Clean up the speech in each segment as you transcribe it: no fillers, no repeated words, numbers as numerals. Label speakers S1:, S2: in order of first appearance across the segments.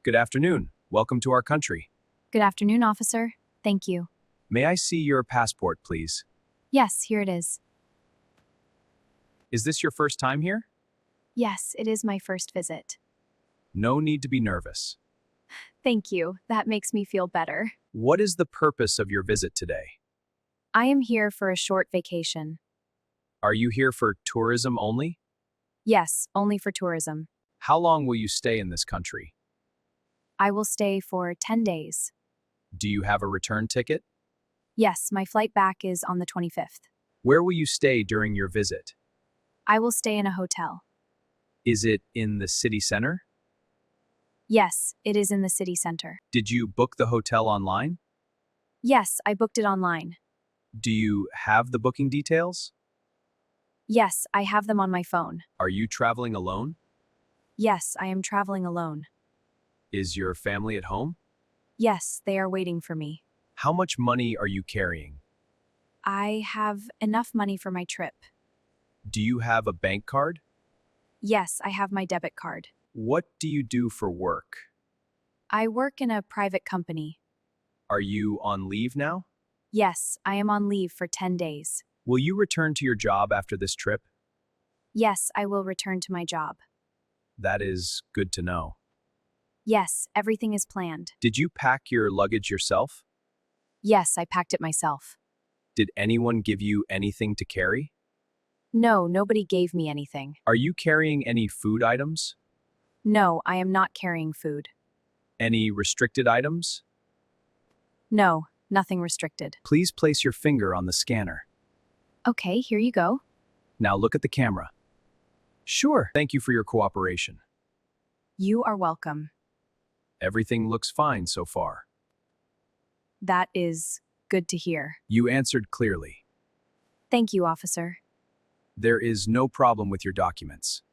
S1: Good afternoon. Welcome to our country.
S2: Good afternoon, officer. Thank you.
S1: May I see your passport, please?
S2: Yes, here it is.
S1: Is this your first time here?
S2: Yes, it is my first visit.
S1: No need to be nervous.
S2: Thank you. That makes me feel better.
S1: What is the purpose of your visit today?
S2: I am here for a short vacation.
S1: Are you here for tourism only?
S2: Yes, only for tourism.
S1: How long will you stay in this country?
S2: I will stay for 10 days.
S1: Do you have a return ticket?
S2: Yes, my flight back is on the 25th.
S1: Where will you stay during your visit?
S2: I will stay in a hotel.
S1: Is it in the city center?
S2: Yes, it is in the city center.
S1: Did you book the hotel online?
S2: Yes, I booked it online.
S1: Do you have the booking details?
S2: Yes, I have them on my phone.
S1: Are you traveling alone?
S2: Yes, I am traveling alone.
S1: Is your family at home?
S2: Yes, they are waiting for me.
S1: How much money are you carrying?
S2: I have enough money for my trip.
S1: Do you have a bank card?
S2: Yes, I have my debit card.
S1: What do you do for work?
S2: I work in a private company.
S1: Are you on leave now?
S2: Yes, I am on leave for 10 days.
S1: Will you return to your job after this trip?
S2: Yes, I will return to my job.
S1: That is good to know.
S2: Yes, everything is planned.
S1: Did you pack your luggage yourself?
S2: Yes, I packed it myself.
S1: Did anyone give you anything to carry?
S2: No, nobody gave me anything.
S1: Are you carrying any food items?
S2: No, I am not carrying food.
S1: Any restricted items?
S2: No, nothing restricted.
S1: Please place your finger on the scanner.
S2: Okay, here you go.
S1: Now look at the camera. Sure. Thank you for your cooperation.
S2: You are welcome.
S1: Everything looks fine so far.
S2: That is good to hear.
S1: You answered clearly.
S2: Thank you, officer.
S1: There is no problem with your documents.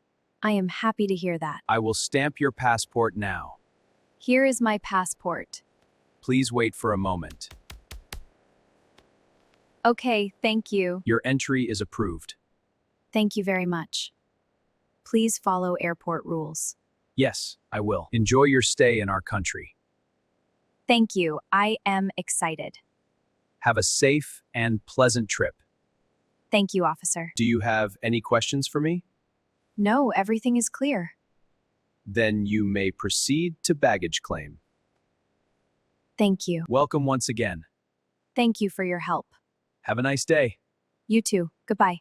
S2: I am happy to hear that.
S1: I will stamp your passport now.
S2: Here is my passport.
S1: Please wait for a moment.
S2: Okay, thank you.
S1: Your entry is approved.
S2: Thank you very much. Please follow airport rules.
S1: Yes, I will. Enjoy your stay in our country.
S2: Thank you. I am excited.
S1: Have a safe and pleasant trip.
S2: Thank you, officer.
S1: Do you have any questions for me?
S2: No, everything is clear.
S1: Then you may proceed to baggage claim.
S2: Thank you.
S1: Welcome once again.
S2: Thank you for your help.
S1: Have a nice day.
S2: You too. Goodbye.